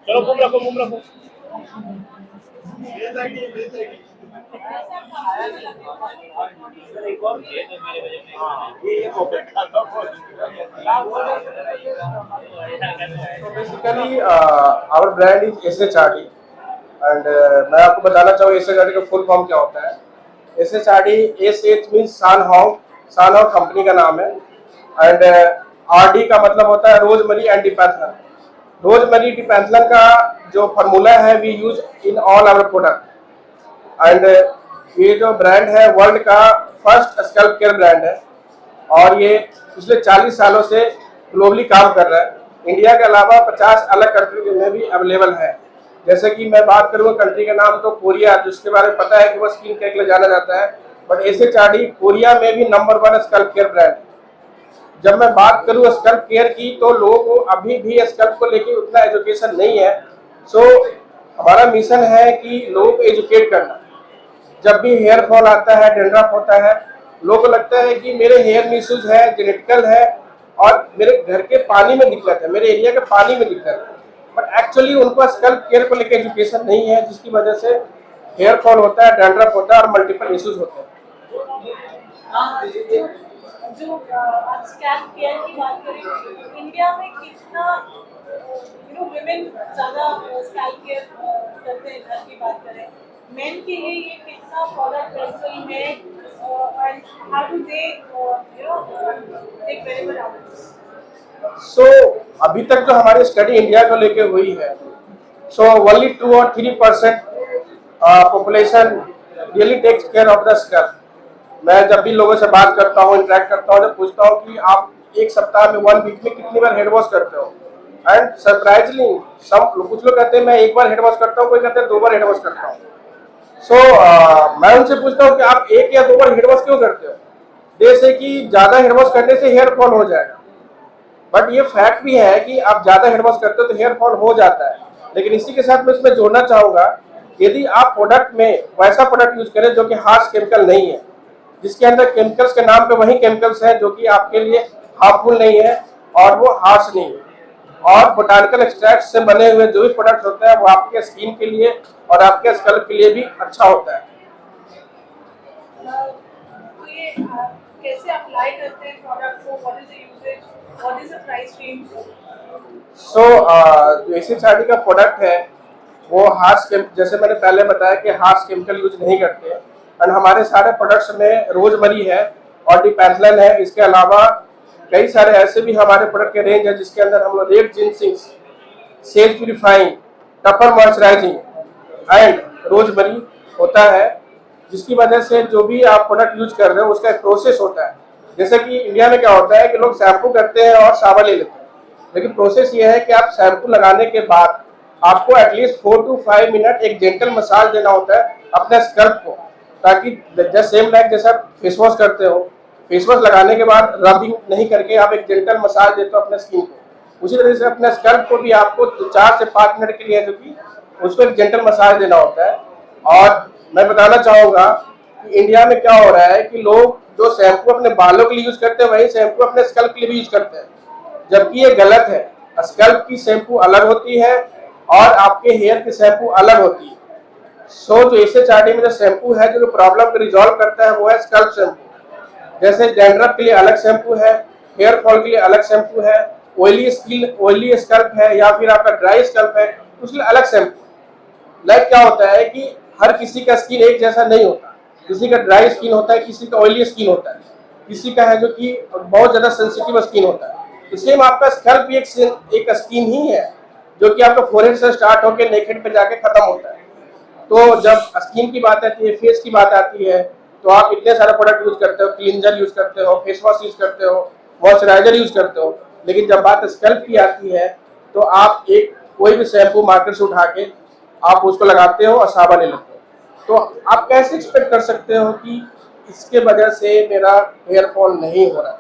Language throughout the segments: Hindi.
चलो घूम रखो घूम रखो। Basically our brand is SHRD and मैं आपको बताना चाहूँ SHRD का फुल फॉर्म क्या होता है। SHRD SH मीन्स सानहॉग कंपनी का नाम है एंड RD का मतलब होता है rosemary and dipanthenol. Rosemary dipanthenol का जो फार्मूला है we use in all our product and ये जो ब्रांड है वर्ल्ड का फर्स्ट स्कैल्प केयर ब्रांड है और ये पिछले 40 सालों से ग्लोबली काम कर रहा है। इंडिया के अलावा 50 अलग कंट्री में भी अवेलेबल है। जैसे कि मैं बात करूँ कंट्री का नाम तो कोरिया, जिसके बारे में पता है कि वो स्किन केयर के लिए जाना जाता है, बट SHRD कोरिया में भी नंबर 1 स्कैल्प केयर ब्रांड। जब मैं बात करूँ स्कैल्प केयर की तो लोगों को अभी भी स्कैल्प को लेके उतना एजुकेशन नहीं है। सो हमारा मिशन है कि लोगों को एजुकेट करना। जब भी हेयर फॉल आता है, डैंड्रफ होता है, लोगों को लगता है कि मेरे हेयर में इश्यूज है, जेनेटिकल है और मेरे घर के पानी में दिक्कत है, मेरे एरिया के पानी में दिक्कत है, बट एक्चुअली उनको स्कैल्प केयर को लेकर एजुकेशन नहीं है, जिसकी वजह से हेयर फॉल होता है, डैंड्रफ होता है और मल्टीपल इश्यूज होते हैं। जो आप स्कैल्प केयर की बात करें, इंडिया में कितना विमेन ज़्यादा स्कैल्प केयर करते हैं? घर की बात करें, मेन के लिए ये कितना प्रोडक्ट हेल्पफुल है and how do they take variable out? So अभी तक जो हमारी स्टडी इंडिया को लेके हुई है, सो ओनली 2 और 3% population really takes care of the scalp. मैं जब भी लोगों से बात करता हूँ, इंटरेक्ट करता हूँ, जब पूछता हूँ कि आप एक सप्ताह में 1 वीक में कितनी बार हेड वॉश करते हो, एंड सरप्राइजली कुछ लोग कहते हैं मैं 1 बार हेड वॉश करता हूँ, कोई कहते हैं 2 बार हेड वॉश करता हूँ। सो मैं उनसे पूछता हूँ कि आप 1 या 2 बार हेड वॉश क्यों करते हो? जैसे कि ज्यादा हेड वॉश करने से हेयर फॉल हो जाएगा, बट ये फैक्ट भी है कि आप ज्यादा हेड वॉश करते हो तो हेयर फॉल हो जाता है। लेकिन इसी के साथ मैं इसमें जोड़ना चाहूंगा, यदि आप प्रोडक्ट में वैसा प्रोडक्ट यूज करें जो कि हार्श केमिकल नहीं है, जिसके अंदर केमिकल्स के नाम पे वही केमिकल्स हैं जो कि आपके लिए हार्मफुल नहीं है और वो हार्श नहीं है, और बोटानिकल एक्सट्रैक्ट से बने हुए जो भी प्रोडक्ट होता है वो आपके स्किन के लिए और आपके स्कैल्प के लिए भी अच्छा होता है। तो ये कैसे अप्लाई करते हैं प्रोडक्ट को? What is the usage? What is the price range? So जो SHRD का प्रोडक्ट है वो जैसे मैंने पहले बताया कि हार्श केमिकल यूज नहीं करते हैं, एंड हमारे सारे प्रोडक्ट्स में रोजमरी है और डिपैंथलन है। इसके अलावा कई सारे ऐसे भी हमारे प्रोडक्ट के रेंज है जिसके अंदर हम लोग red ginseng, sage purifying, tougher moisturising and rosemary होता है, जिसकी वजह से जो भी आप प्रोडक्ट यूज कर रहे हो उसका एक प्रोसेस होता है। जैसे कि इंडिया में क्या होता है कि लोग शैम्पू करते हैं और साबुन ले लेते हैं, लेकिन प्रोसेस ये है कि आप शैम्पू लगाने के बाद आपको एटलीस्ट 4 to 5 मिनट एक जेंटल मसाज देना होता है अपने स्कैल्प को, ताकि जैसे सेम लाइक जैसा फेस वॉश करते हो, फेस वॉश लगाने के बाद रबिंग नहीं करके आप एक जेंटल मसाज देते हो अपने स्किन को, उसी तरह से अपने स्कैल्प को भी आपको 4 से 5 मिनट के लिए जो कि उसको एक जेंटल मसाज देना होता है। और मैं बताना चाहूँगा कि इंडिया में क्या हो रहा है कि लोग जो शैम्पू अपने बालों के लिए यूज करते हैं वही शैम्पू अपने स्कैल्प के लिए भी यूज करते हैं, जबकि ये गलत है। स्कैल्प की शैम्पू अलग होती है और आपके हेयर की शैम्पू अलग होती है। सो जो SHRD में जो शैम्पू है जो प्रॉब्लम को रिजॉल्व करता है वो है स्कैल्प शैम्पू। जैसे डैंड्रफ के लिए अलग शैम्पू है, हेयर फॉल के लिए अलग शैम्पू है, ऑयली स्कैल्प है या फिर आपका ड्राई स्कैल्प है उसके लिए अलग शैम्पू। लाइक क्या होता है कि हर किसी का स्किन एक जैसा नहीं होता, किसी का ड्राई स्किन होता है, किसी का ऑयली स्किन होता है, किसी का है जो कि बहुत ज्यादा सेंसिटिव स्किन होता है। इसलिए आपका स्कैल्प भी एक स्किन ही है जो कि आपका फोरहेड से स्टार्ट होकर नेकहेड पे जाके खत्म होता है। तो जब स्किन की बात आती है, फेस की बात आती है, तो आप इतने सारे प्रोडक्ट यूज करते हो, क्लींजर यूज करते हो, फेस वॉश यूज करते हो, मॉइस्चराइजर यूज करते हो, लेकिन जब बात स्कैल्प की आती है तो आप कोई भी शैम्पू मार्केट से उठा के आप उसको लगाते हो और साबुन ले लेते हो। तो आप कैसे एक्सपेक्ट कर सकते हो कि इसके वजह से मेरा हेयर फॉल नहीं हो रहा है?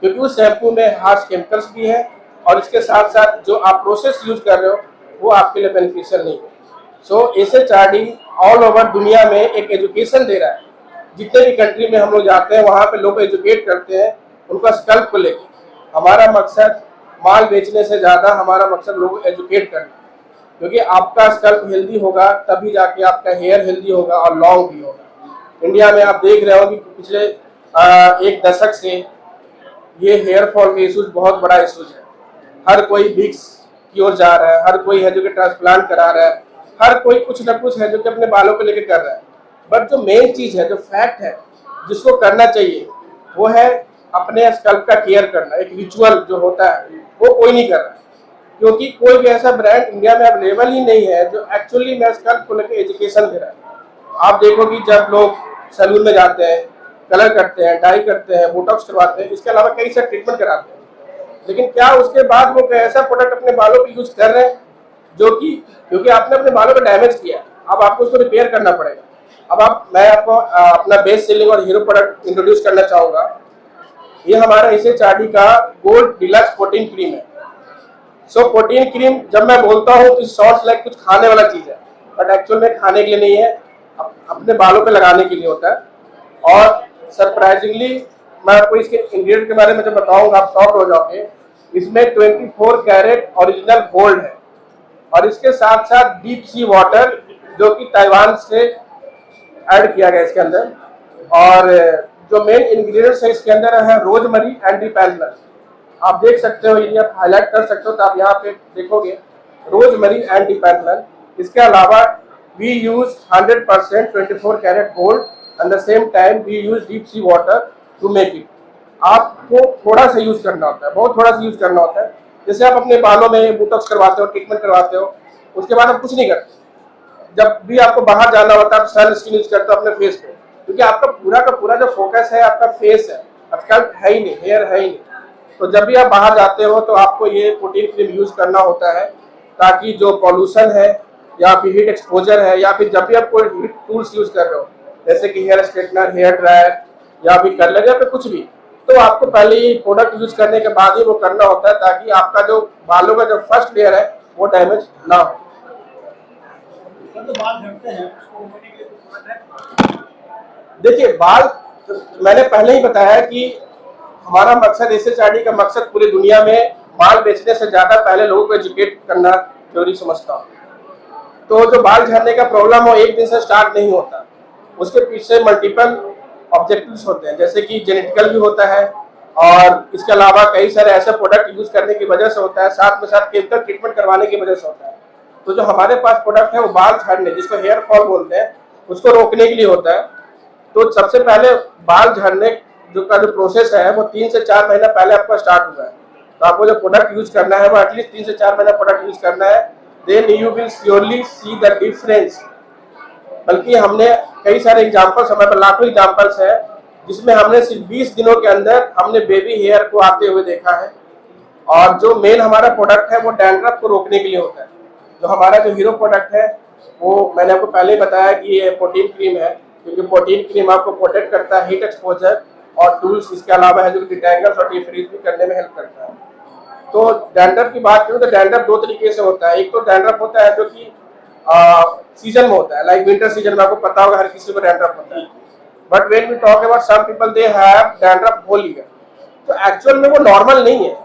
क्योंकि उस शैम्पू में हार्श केमिकल्स भी है और इसके साथ साथ जो आप प्रोसेस यूज कर रहे हो वो आपके लिए बेनिफिशियल नहीं है। सो SHRD ऑल ओवर दुनिया में एक एजुकेशन दे रहा है। जितने भी कंट्री में हम लोग जाते हैं वहाँ पे लोग एजुकेट करते हैं उनका स्कल्प को लेकर। हमारा मकसद माल बेचने से ज़्यादा हमारा मकसद लोगों को एजुकेट करना, क्योंकि आपका स्कल्प हेल्दी होगा तभी जाके आपका हेयर हेल्दी होगा और लॉन्ग भी होगा। इंडिया में आप देख रहे हो कि पिछले एक दशक से ये हेयर फॉल के इशूज बहुत बड़ा इशूज है। हर कोई विक्स की ओर जा रहा है, हर कोई है जो कि ट्रांसप्लांट करा रहा है, हर कोई कुछ ना कुछ है जो कि अपने बालों को लेकर कर रहा है। बट जो मेन चीज है, जो फैक्ट है जिसको करना चाहिए, वो है अपने स्कल्प का केयर करना। एक रिचुअल जो होता है वो कोई नहीं कर रहा है, क्योंकि कोई भी ऐसा ब्रांड इंडिया में अवेलेबल ही नहीं है जो एक्चुअली में स्कल्प को लेकर एजुकेशन दे रहा है। आप देखो कि जब लोग सैलून में जाते हैं, कलर करते हैं, डाई करते हैं, बोटॉक्स करवाते हैं, इसके अलावा कई सारे ट्रीटमेंट कराते हैं, लेकिन क्या उसके बाद वो कोई ऐसा प्रोडक्ट अपने बालों पे यूज कर रहे हैं जो कि, क्योंकि आपने अपने बालों को डैमेज किया, अब आपको उसको रिपेयर करना पड़ेगा। अब मैं आपको अपना बेस्ट सेलिंग और हीरो प्रोडक्ट इंट्रोड्यूस करना चाहूंगा। ये हमारा SHRD का गोल्ड डिलक्स प्रोटीन क्रीम है। सो प्रोटीन क्रीम जब मैं बोलता हूँ तो सॉर्ट्स लाइक कुछ खाने वाला चीज है, बट एक्चुअल में खाने के लिए नहीं है, अपने बालों पे लगाने के लिए होता है। और सरप्राइजिंगली मैं आपको इसके इंग्रेडिएंट के बारे में जब बताऊंगा आप शॉक हो जाओगे। इसमें 24 कैरेट ओरिजिनल गोल्ड है और इसके साथ साथ डीप सी वाटर जो कि ताइवान से ऐड किया गया इसके अंदर। और जो मेन इंग्रेडिएंट्स है इसके अंदर है रोजमरी एंटी पैनलर। आप देख सकते हो, यदि आप हाईलाइट कर सकते हो तो आप यहाँ पे देखोगे रोजमरी एंटी पैनलर। इसके अलावा we use 100% 24 carat gold at the same time we use deep sea water to make it. आपको थोड़ा सा यूज करना होता है, बहुत थोड़ा सा यूज करना होता है। जैसे आप अपने बालों में बोटॉक्स करवाते हो, ट्रीटमेंट करवाते हो, उसके बाद आप कुछ नहीं करते। जब भी आपको बाहर जाना होता है आप सन स्क्रीन यूज करते हो अपने फेस पे, क्योंकि आपका पूरा का पूरा जो फोकस है आपका फेस है, स्कल्प है ही नहीं, हेयर है ही नहीं। तो जब भी आप बाहर जाते हो तो आपको ये प्रोटीन क्रीम यूज करना होता है, ताकि जो पॉल्यूशन है या फिर हीट एक्सपोजर है, या फिर जब भी आप कोई हीट टूल्स यूज कर रहे हो जैसे कि हेयर स्ट्रेटनर, हेयर ड्रायर या फिर कलर या फिर कुछ भी, तो आपको पहले ये प्रोडक्ट यूज करने के बाद ही वो करना होता है, ताकि आपका जो बालों का जो फर्स्ट लेयर है वो डैमेज ना हो। तो बाल झड़ते हैं, उसको रोकने के लिए कुछ प्रोडक्ट है? देखिए बाल, मैंने पहले ही बताया कि हमारा मकसद SHRD का मकसद पूरी दुनिया में बाल बेचने से ज्यादा पहले लोगों को एजुकेट करना जरूरी समझता हूँ। तो जो बाल झड़ने का प्रॉब्लम हो एक दिन से स्टार्ट नहीं होता, उसके पीछे मल्टीपल ऑब्जेक्टिव्स होते हैं, जैसे कि जेनेटिकल भी होता है और इसके अलावा कई सारे ऐसे प्रोडक्ट यूज करने की वजह से होता है, साथ में साथ केमिकल ट्रीटमेंट करवाने की वजह से होता है। तो जो हमारे पास प्रोडक्ट है वो बाल झड़ने, जिसको हेयर फॉल बोलते हैं, उसको रोकने के लिए होता है। तो सबसे पहले बाल झड़ने का जो प्रोसेस है वो 3 से 4 महीना पहले आपका स्टार्ट हुआ है। तो आपको जो प्रोडक्ट यूज करना है वो एटलीस्ट 3 से 4 महीना प्रोडक्ट यूज करना है, then you will surely see the difference. बल्कि हमने कई सारे एग्जांपल्स, हमारे पास लाखों एग्जांपल्स है जिसमें हमने सिर्फ 20 दिनों के अंदर हमने बेबी हेयर को आते हुए देखा है। और जो मेन हमारा प्रोडक्ट है वो डैंड्रफ को रोकने के लिए होता है। जो हमारा जो हीरो प्रोडक्ट है वो मैंने आपको पहले ही बताया कि ये प्रोटीन क्रीम है, क्योंकि प्रोटीन क्रीम आपको प्रोटेक्ट करता है हीट एक्सपोजर और टूल्स, इसके अलावा है जो डिटेंगल्स और डिफ्रीज भी करने में हेल्प करता है। तो डैंड्रफ की बात करूँ तो डैंड्रफ 2 तरीके से होता है। एक तो डैंड्रफ होता है जो कि सीजन में होता है, लाइक विंटर सीजन में आपको पता होगा हर किसी को डैंड्रफ होता है। But when we talk about some people they have dandruff whole year, तो एक्चुअल में वो नॉर्मल नहीं है।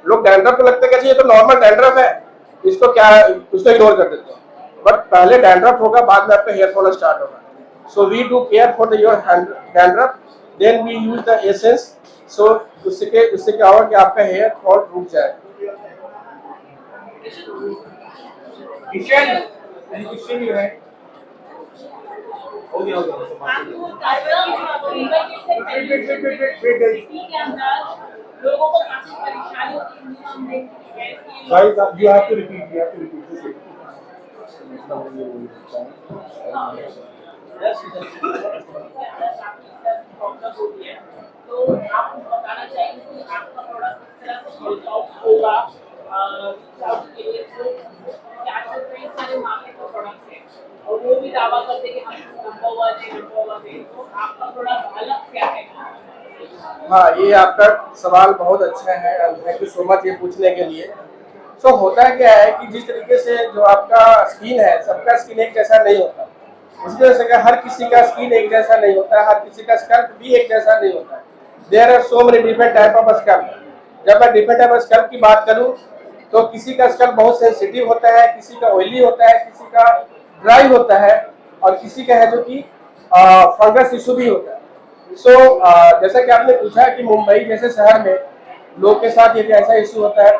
लोग डैंड्रफ को लगता है कि ये तो नॉर्मल डैंड्रफ है, इसको क्या है, उसको इग्नोर कर देते हैं। बट पहले डैंड्रफ होगा, बाद में आपका हेयर फॉल स्टार्ट होगा। So we do care for your dandruff, then we use the essence. So उससे क्या होगा कि आपका हेयर फॉल रुक जाएगा। क्वेश्चन भी है, हो गया आपको के अंदर लोगों को काफी परेशानी होती है। Guys, you have to repeat this. तो आप बताना चाहेंगे कि आपका प्रोडक्ट किस तरह से सोल्ड आउट होगा के लिए। तो आजकल कई सारे मार्केट में प्रोडक्ट हैं और वो भी दावा करते हैं कि हम नंबर 1 है। तो आपका प्रोडक्ट अलग क्या है? हाँ, ये आपका सवाल बहुत अच्छा है, थैंक यू सो मच ये पूछने के लिए। सो होता क्या है कि जिस तरीके से जो आपका स्किन है, सबका स्किन एक जैसा नहीं होता, इस वजह से हर किसी का स्किन एक जैसा नहीं होता है, हर किसी का स्कल्प भी एक जैसा नहीं होता है। There are so many different type of scalp. जब मैं डिफरेंट टाइप ऑफ स्कल्प की बात करूं तो किसी का स्कल्प बहुत सेंसिटिव होता है, किसी का ऑयली होता है, किसी का ड्राई होता है, और किसी का है जो कि फंगस इशू भी होता है। सो जैसा कि आपने पूछा कि मुंबई जैसे शहर में लोग के साथ यदि ऐसा इशू होता है,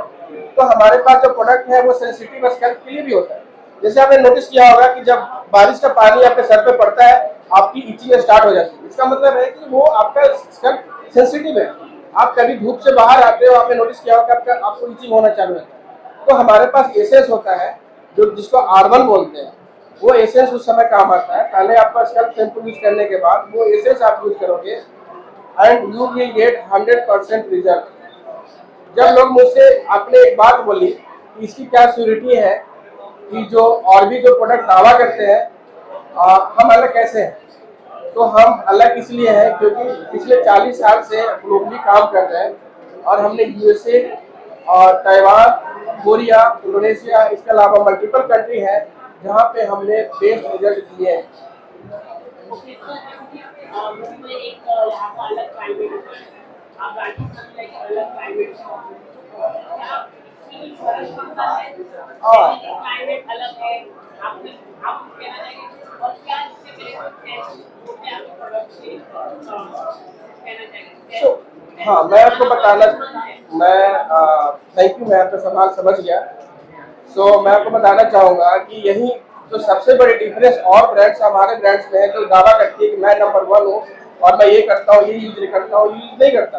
तो हमारे पास जो प्रोडक्ट है वो सेंसिटिव स्कल्प के लिए भी होता है। जैसे आपने नोटिस किया होगा कि जब बारिश का पानी आपके सर पे पड़ता है, आपकी इचिंग स्टार्ट हो जाती है। इसका मतलब है कि वो आपका स्कल्प सेंसिटिव है। आप कभी धूप से बाहर आते हो, आपने नोटिस किया होगा कि आपको इचिंग होना चालू होता है। तो हमारे पास एसेंस होता है जो जिसको R1 बोलते हैं, वो एसेंस उस समय काम आता है। पहले आपका स्कल्प शैम्पू यूज करने के बाद वो एसेंस आप यूज करोगे and you will gate 100% result. जब लोग मुझसे आपने एक बात बोली कि इसकी क्या श्योरिटी है कि जो और भी जो प्रोडक्ट दावा करते हैं हम अलग कैसे हैं, तो हम अलग इसलिए हैं क्योंकि पिछले 40 साल से ग्लोबली काम कर रहे हैं और हमने USA और ताइवान, कोरिया, इंडोनेशिया, इसके अलावा मल्टीपल कंट्री है जहाँ पे हमने बेस्ट रिजल्ट दिए हैं। ओके, तो मुंबई एक यहाँ का अलग क्लाइमेट होता है, आप राजस्थान में एक अलग क्लाइमेट क्या इसमें फर्क पड़ता है? क्लाइमेट अलग है, आप कहना चाहिए और क्या इससे बेनिफिट वो क्या प्रोडक्ट से कहना चाहिए? हाँ, मैं आपको बताना, थैंक यू, मैं आपका सवाल समझ गया। मैं आपको बताना चाहूँगा कि यही जो सबसे बड़ी डिफरेंस और ब्रांड्स हमारे ब्रांड्स में है, जो दावा करती है कि मैं नंबर 1 हूँ और मैं ये करता हूँ, ये यूज नहीं करता हूँ, यूज नहीं करता।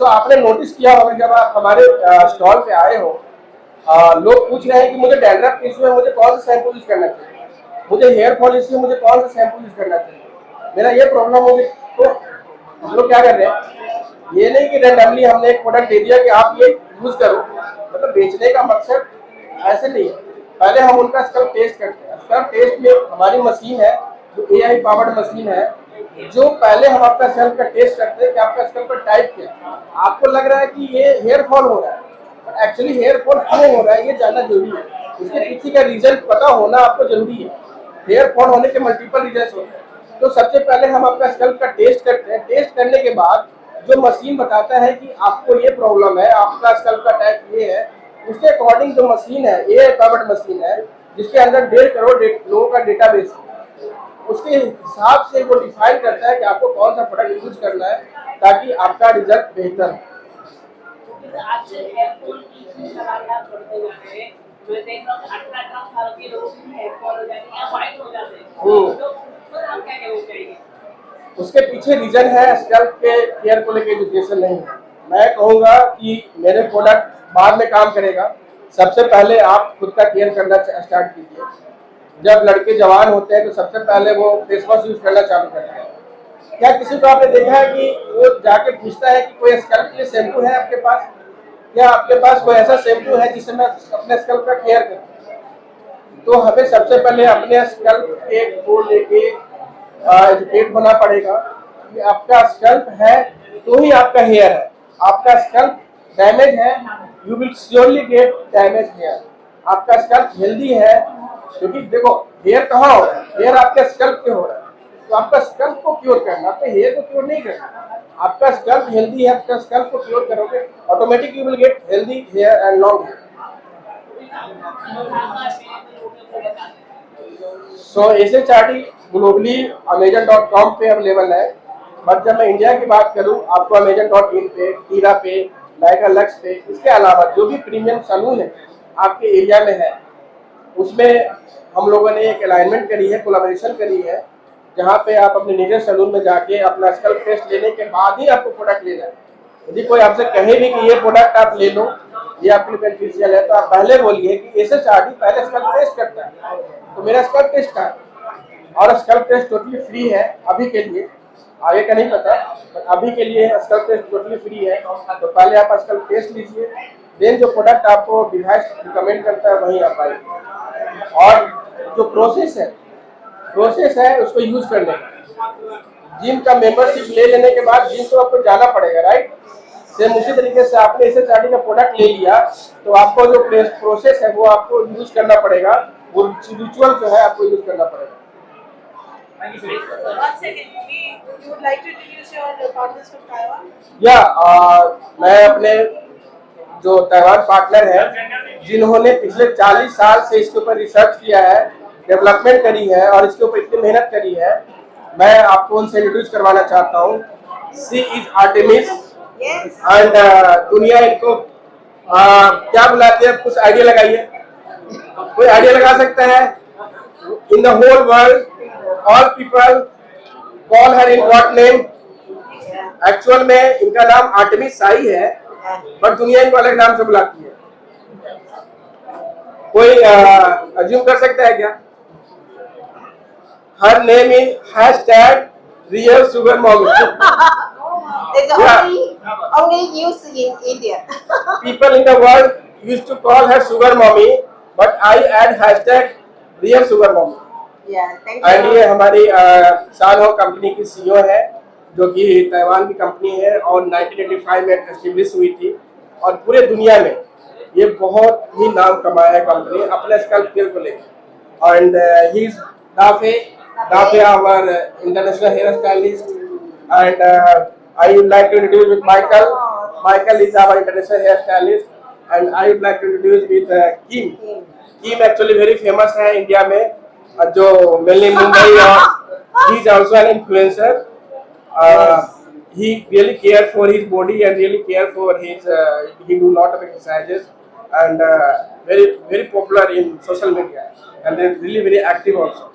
आपने नोटिस किया होगा जब आप हमारे स्टॉल पे आए हो, लोग पूछ रहे हैं कि मुझे डैंड्रफ इशू है, मुझे कौन सा शैम्पू यूज करना चाहिए, मुझे हेयर फॉल इशू है, मुझे कौन सा शैम्पू यूज करना चाहिए, मेरा ये प्रॉब्लम हो गई। तो हम लोग क्या कर रहे हैं, ये नहीं कि रैंडमली हमने एक प्रोडक्ट दे दिया कि आप ये यूज करो, मतलब बेचने का मकसद ऐसे नहीं है। पहले हम उनका स्कल्प टेस्ट करते हैं। स्कल्प टेस्ट में हमारी मशीन है जो AI पावर्ड मशीन है, जो पहले हम आपका स्कल्प का टेस्ट करते हैं कि आपका स्कल्प का टाइप क्या है। आपको लग रहा है कि ये हेयर फॉल हो रहा है, बट एक्चुअली हेयर फॉल क्यों हो रहा है ये जानना जरूरी है, इसके पीछे का रीजन पता होना आपको जरूरी है। हेयर फॉल होने के मल्टीपल रीजन होते हैं। तो सबसे पहले हम आपका स्कल्प का टेस्ट करते हैं। टेस्ट करने के बाद जो मशीन बताता है कि आपको ये प्रॉब्लम है, आपका स्कल्प का टाइप ये है, उसके अकॉर्डिंग जो मशीन है, AI पावर्ड मशीन है जिसके अंदर 1.5 करोड़ लोगों का डेटाबेस है, उसके हिसाब से वो डिफाइन करता है कि आपको कौन सा प्रोडक्ट यूज करना है ताकि आपका रिजल्ट बेहतर हो। आजकल हेयर फॉल की लगातार बढ़ते जा रहे हैं। मैं देख रहा हूँ 18 साल के लोग भी हेयर फॉल हो जाते हैं या व्हाइट हो जाते हैं, तो पर आप क्या कहना चाहिए? उसके पीछे रीजन है स्कल्प के केयर को लेकर एजुकेशन नहीं है। मैं कहूँगा कि मेरे प्रोडक्ट बाद में काम करेगा, सबसे पहले आप खुद का केयर करना स्टार्ट कीजिए। जब लड़के जवान होते हैं तो सबसे पहले वो फेस वॉश यूज करना चालू करते हैं। क्या किसी को आपने देखा है कि वो जाके पूछता है कि कोई स्कल्प के लिए शैम्पू है आपके पास, या आपके पास कोई ऐसा शैम्पू है जिससे मैं अपने स्कल्प का केयर करूँ? तो हमें सबसे पहले अपने स्कल्प के को लेके एजुकेट होना पड़ेगा कि आपका स्कल्प है तो ही आपका हेयर है। आपका स्कल्प डैमेज है, you will surely get damage hair. आपका स्कल्प हेल्दी है, क्योंकि देखो हेयर कहाँ हो रहा है, हेयर आपके स्कल्प पे हो रहा है, तो आपका स्कल्प को क्योर करना, आपके हेयर को क्योर नहीं करना। आपका स्कल्प हेल्दी है, आपका स्कल्प को क्योर करोगे, automatic you will get healthy hair and long hair. SHRD globally Amazon.com पे अवेलेबल है, बट जब मैं इंडिया की बात करूं आपको Amazon.in पे, टीरा पे, नायका लक्स पे, इसके अलावा जो भी प्रीमियम सैलून है आपके एरिया में है, उसमें हम लोगों ने एक अलाइनमेंट करी है, कोलैबोरेशन करी है, जहाँ पे आप अपने निजी सैलून में जाके अपना स्कल्प टेस्ट लेने के बाद ही आपको प्रोडक्ट लेना है। यदि कोई आपसे कहे भी कि ये प्रोडक्ट आप ले लो, ये आपके लिए बेनिफिशियल है, तो आप पहले बोलिए कि SHRD पहले स्कल्प टेस्ट करता है, तो मेरा स्कल्प टेस्ट का और स्कल्प टेस्ट टोटली फ्री है अभी के लिए, आगे का नहीं पता, बट अभी के लिए स्कल्प टेस्ट टोटली फ्री है। तो पहले आप स्कल्प टेस्ट लीजिए, देन जो प्रोडक्ट आपको डिवाइस रिकमेंड करता है वही आप आइए। और जो प्रोसेस है उसको यूज करने का, जिम का मेंबरशिप ले लेने के बाद जिम तो आपको जाना पड़ेगा, राइट। सेम उसी तरीके से आपने इसे चार्टी का प्रोडक्ट ले लिया तो आपको जो प्रोसेस है वो आपको यूज करना पड़ेगा, वो रिचुअल जो है आपको यूज करना पड़ेगा। One second, you would like to introduce your partners from Taiwan? या मैं अपने जो ताइवान पार्टनर है जिन्होंने पिछले 40 साल से इसके ऊपर रिसर्च किया है, डेवलपमेंट करी है और इसके ऊपर इतनी मेहनत करी है, मैं आपको उनसे इंट्रोड्यूस करवाना चाहता हूँ। सी इज आर्टेमिस एंड दुनिया इनको क्या बुलाते हैं, कुछ आइडिया लगाइए, कोई आइडिया लगा सकता है? In the whole world all people call her in what name? Actual में इनका नाम आर्टेमिस साई है, पर दुनिया इनको अलग नाम से बुलाती है। कोई अज्यूम कर सकता है क्या? Her name is hashtag real sugar mommy. It's only used in India. People in the world used to call her sugar mommy, but I add hashtag real sugar mommy. Yeah, thank and you. ये हमारी सानहो कंपनी की सीईओ है, जो कि ताइवान की कंपनी है और 1985 में एस्टेब्लिश हुई थी और पूरे दुनिया में ये बहुत ही नाम कमाया है कंपनी अपने स्कल्प केयर को लेकर। एंड ही इज दाफे our international hair stylist and I would like to introduce with Michael. Michael is our international hairstylist, and I would like to introduce with Kim. Kim actually very famous है इंडिया में, जो mainly मुंबई और he is also an influencer. He really care for his body and really care for his he do lot of exercises and very popular in social media and then really very active also.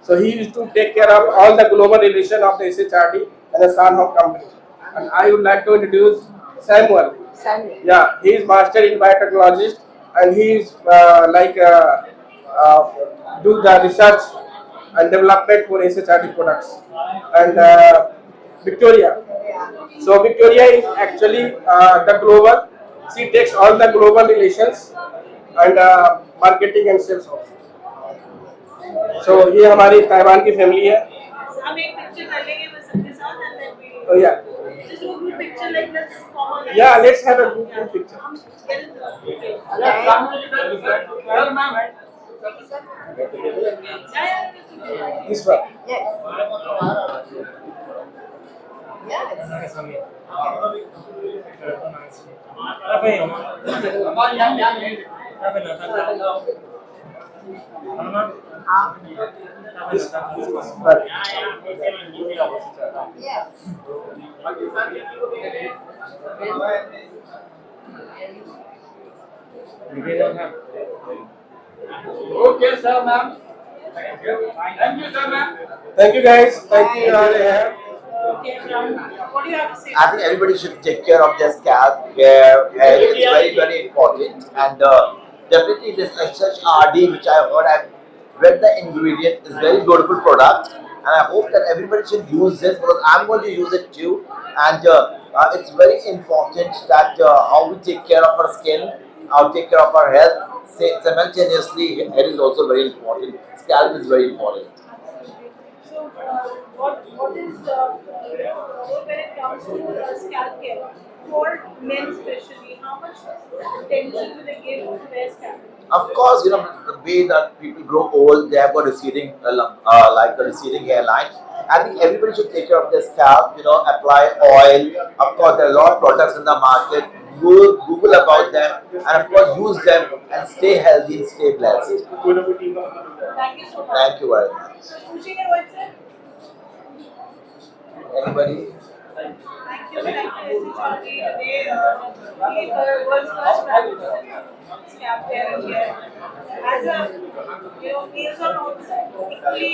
So he used to take care of all the global relation of the SHRD and the Sanho company. And I would like to introduce Samuel. Samuel. Yeah, he is master in biotechnologist and he is do the research and development for SHRD products. And Victoria. So Victoria is actually the global. She takes all the global relations and marketing and sales also. So ये हमारी ताइवान की फैमिली है। हम एक पिक्चर कर लेंगे बस सबके साथ and then we Oh yeah. just do a group picture like let's form a Yeah, let's have a group picture. हम get in the okay. Yeah. This one. Yes. Yes. This one. Yes. Okay, sir, ma'am. Thank you, sir, ma'am. Thank you guys. Thank you. Okay, what do you have to say? I think everybody should take care of their scalp care. It's very, very important. And definitely this SHRD, which I heard, I've read the ingredient, is very beautiful product. And I hope that everybody should use this because I'm going to use it too. And it's very important that how we take care of our skin, how we take care of our health. Simultaneously, hair is also very important. Scalp is very important. So, what is when it comes to scalp care for men especially? How much attention do they give to their scalp? Of course, you know, the way that people grow old, they have got receding, like a receding hairline. I think everybody should take care of their scalp, you know, apply oil. Of course, there are a lot of products in the market. Google about them and of course use them and stay healthy and stay blessed. Thank you so much. Thank you very much. So, Sushi and website? Anybody? Thank you, SHRD. Today, we world's first brand scalp care and hair. As a, nails are also equally,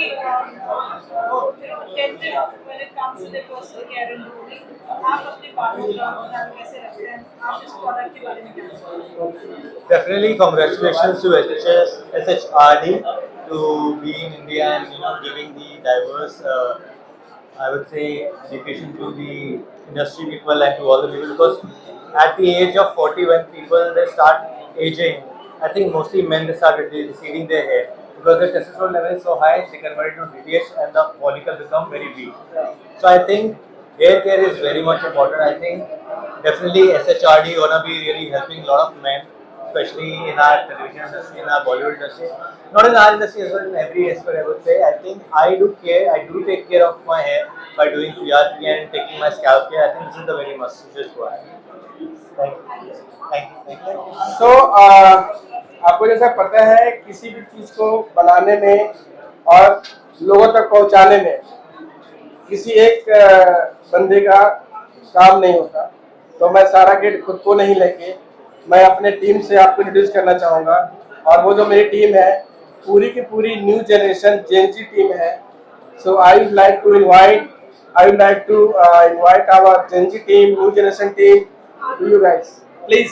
attentive when it comes to their personal care and grooming. आप अपने बालों का ध्यान कैसे रखते हैं? आप इस प्रोडक्ट के बारे में क्या बताएंगे? Definitely, congratulations to SHRD to be in India and giving the diverse, I would say, education to the industry people and to all the people because at the age of 40 when people they start aging, I think mostly men they start receding their hair because the testosterone level is so high they convert it to DTH and the follicle become very weak. So I think hair care is very much important. I think definitely SHRD gonna be really helping a lot of men, especially in our television industry, in our Bollywood industry, not in our industry as well, in every aspect I would say. I think I do take care of my hair by doing PRP and taking my scalp care. I think this is the very must go ahead. Thank you. सो आपको जैसा पता है किसी भी चीज को बनाने में और लोगों तक पहुंचाने में किसी एक बंदे का काम नहीं होता, तो मैं सारा क्रेडिट खुद को नहीं लेके मैं अपने टीम से आपको इंट्रोड्यूस करना चाहूँगा। और वो जो मेरी टीम है पूरी की पूरी न्यू जनरेशन जेनजी टीम है। So I would like to invite our Gen Z team, new generation team to you guys please.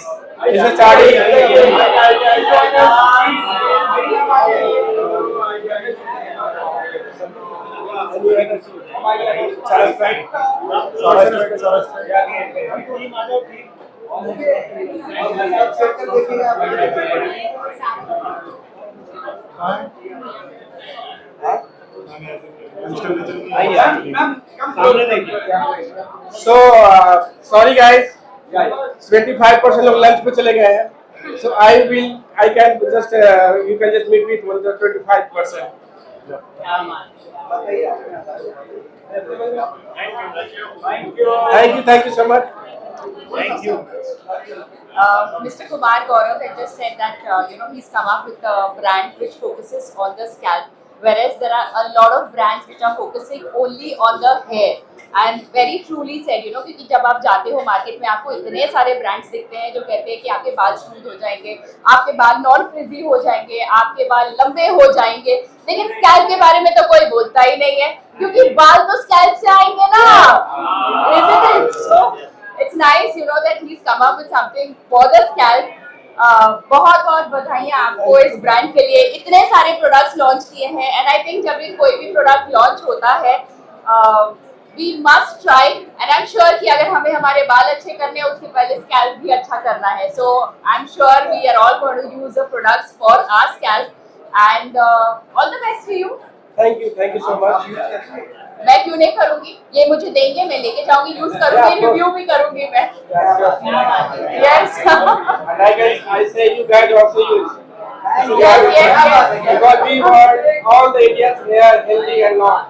So sorry guys, 25% लोग लंच पे चले गए हैं। So I can just you can just meet with 25%. Thank you so much. Thank you. Mr. Kumar Gaurav had just said that he's come up with a brand which focuses on the scalp, whereas there are a lot of brands which are focusing only on the hair. And very truly said, क्योंकि जब आप जाते हो मार्केट में आपको इतने सारे ब्रांड्स दिखते हैं जो कहते हैं कि आपके बाल स्मूथ हो जाएंगे, आपके बाल नॉन फ्रिजी हो जाएंगे, आपके बाल लंबे हो जाएंगे, लेकिन स्कैल्प के बारे में तो कोई बोलता ही नहीं है, क्योंकि बाल तो स्कैल्प से आएंगे ना, isn't it? So it's nice, that he's come up with something for the scalp. बहुत बहुत बधाइयाँ आपको इस ब्रांड के लिए, इतने सारे प्रोडक्ट्स लॉन्च किए हैं। एंड आई थिंक जब भी कोई भी प्रोडक्ट लॉन्च होता है we must try, and I am sure कि अगर हमें हमारे बाल अच्छे करने हैं उसके पहले स्कैल्प भी अच्छा करना है। So I am sure we are all going to use the products for our scalp and all the best to you. Thank you so much. मैं क्यों नहीं करूंगी, ये मुझे देंगे, मैं लेके जाऊंगी, यूज करूंगी, रिव्यू भी करूंगी मैं। Yes. And I say you guys also use. Yes. Because we want all the Indians here healthy and long.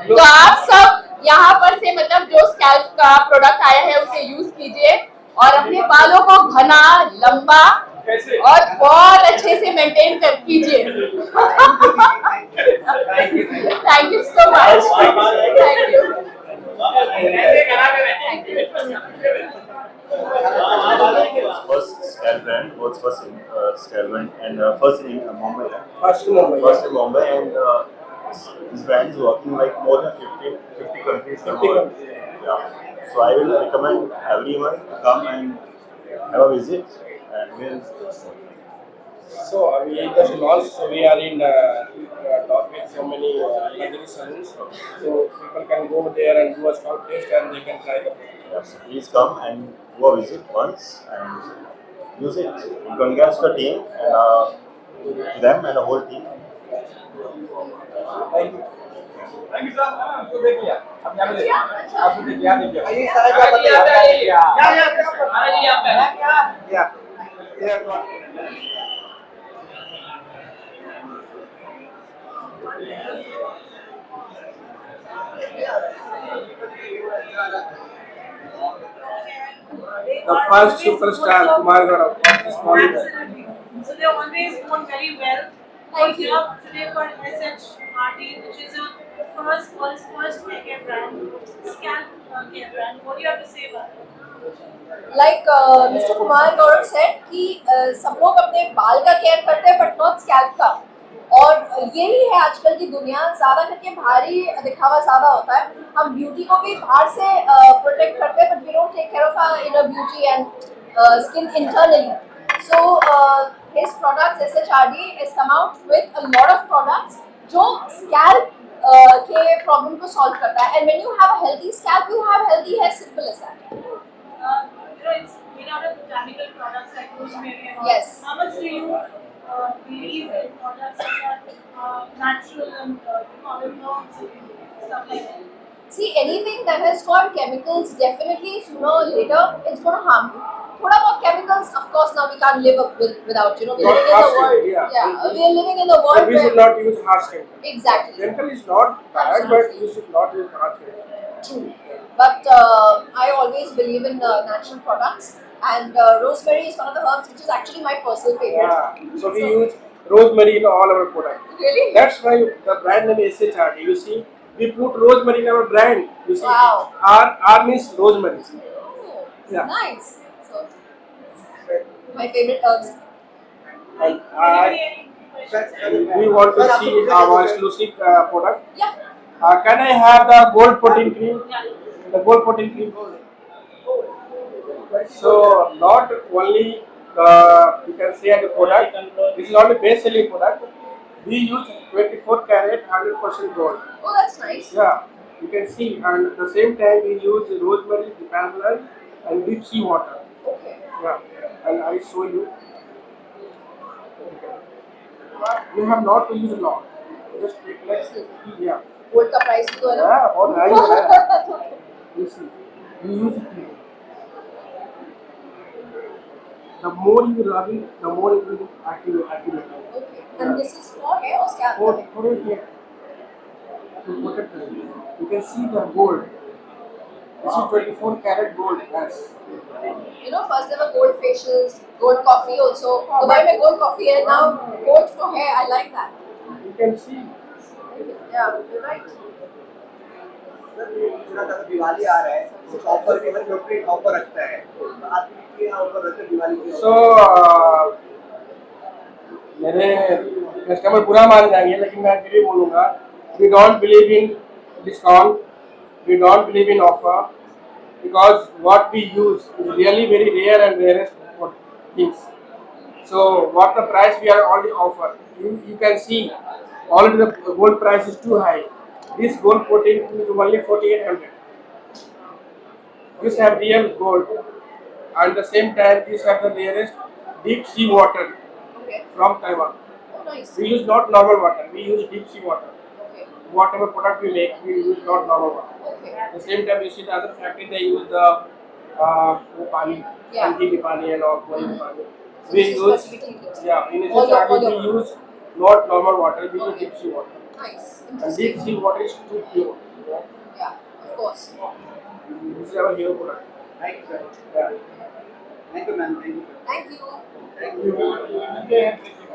तो आप सब यहाँ पर से मतलब जो स्कैल्प का प्रोडक्ट आया है उसे यूज कीजिए और अपने बालों को घना, लंबा और बहुत अच्छे से मेंटेन कर कीजिए। Thank you so much. Thank you. First scale brand was first in scale brand and first in Mumbai. First in Mumbai, And this brand is working like more than 50 countries. 50 countries. Yeah. So I will recommend everyone to come and have a visit. And we'll So we just launched, so we are in talk with so many luxury salons. So people can go there and do a scalp test and they can try the product. yes, please come and go visit once and use it. Congrats to the team and to them and the whole team. Thank you. Thank you, sir. आपको देख लिया। अब यहाँ पे देखिए। आपको देखिए, यहाँ देखिए। ये सारा क्या पता है? The first superstar Kumar Gaurav is Bollywood. Absolutely. So they're always known very well. Thank you. Here today for SHRD, which is a first hair care brand, scalp care brand. What do you have to say about it? Like Mr. Kumar Gaurav said कि सब लोग अपने बाल का केयर करते हैं बट नॉट स्कैल्प का, और यही है आजकल की दुनिया, ज्यादा करके भारी दिखावा ज्यादा होता है। हम ब्यूटी को भी बाहर से प्रोटेक्ट करते हैं but we don't take care of our inner beauty and skin internally. So his products SHRD has come out with a lot of products जो scalp के प्रॉब्लम को सॉल्व करता है, and when you have a healthy scalp you have healthy hair, simple as that. It's made out of botanical products like rosemary and all. Yes. How much do you believe in products that are natural and olive oils and stuff like that? See, anything that has got chemicals, definitely sooner or later it's going to harm you. Thoda more chemicals, of course, now we can't live up without. You know, we're Not living in the harsh world. chemical, yeah. We are living in the But world we should where not use harsh chemical. exactly. Chemical is not bad, but you should not use harsh chemical. True. But I always believe in natural products, and rosemary is one of the herbs which is actually my personal favorite. Yeah. So we use rosemary in all our products. Really? That's why the brand name is SHRD. You see, we put rosemary in our brand. You see, Wow. R means rosemary. Oh, Yeah. nice. So, my favorite herbs. And Anybody, any questions? we want to see our exclusive product. Yeah. Can I have the gold protein cream? The gold protein cream. So not only you can say the product. This is not the best selling product. We use 24 carat 100% gold. Oh, that's nice. Yeah, you can see, and at the same time we use rosemary, dipanelol, and deep sea water. Okay. Yeah, and I show you. You have not to use a lot. Just take let's see. Yeah. Gold का price भी तो है ना? Yeah, और high है. You see, you use it. The more you rub it, the more it will activate. Okay. And this is for hair or scalp? For it here. To protect it. You can see the gold. This is 24 karat gold. Yes. You know, first there were gold facials, gold coffee also. Dubai में gold coffee है now. Gold for hair. I like that. You can see. Yeah, you're right. Sir ये गुजरात का दिवाली आ रहा है, कुछ ऑफर के मतलब लोकप्रिय ऑफर रखता है, तो आपके यहाँ ऑफर रखते हैं दिवाली के? So मेरे कस्टमर बुरा मान जाएंगे, लेकिन मैं फिर भी बोलूँगा, we don't believe in discount, we don't believe in offer, because what we use is really very rare and rarest things. So what the price we are already offer, you can see already the gold price is too high. This gold protein is only 4,800. This have real gold, and the same time this have the rarest deep sea water Okay. from Taiwan. Oh, nice. We use not normal water, we use deep sea water. Okay. Whatever product we make, we use not normal water. Okay. At the same time, you see the other factory, they use the pani, Yeah. anti pani and all pani. So We this is use, specifically this. yeah, in All your- all we your- use not normal water, we use Okay. deep sea water. Nice. And Interesting. deep sea water is too pure. Yeah, of course. This is our hero product. Thank you, sir. Yeah. Thank you, ma'am. Thank you. Thank you. Thank you.